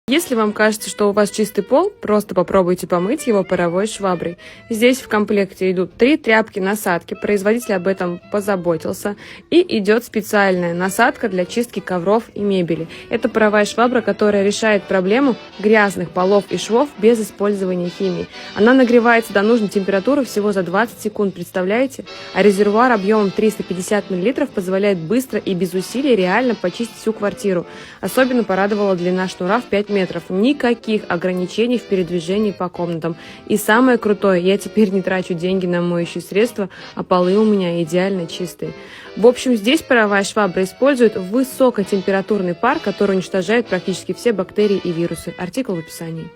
Если вам кажется, что у вас чистый пол, просто попробуйте помыть его паровой шваброй. Здесь в комплекте идут 3 тряпки-насадки, производитель об этом позаботился, и идет специальная насадка для чистки ковров и мебели. Это паровая швабра, которая решает проблему грязных полов и швов без использования химии. Она нагревается до нужной температуры всего за 20 секунд, представляете? А резервуар объемом 350 мл позволяет быстро и без усилий реально почистить всю квартиру. Особенно порадовала длина шнура в 5 метров. Никаких ограничений в передвижении по комнатам. И самое крутое, я теперь не трачу деньги на моющие средства, а полы у меня идеально чистые. В общем, здесь паровая швабра использует высокотемпературный пар, который уничтожает практически все бактерии и вирусы. Артикул в описании.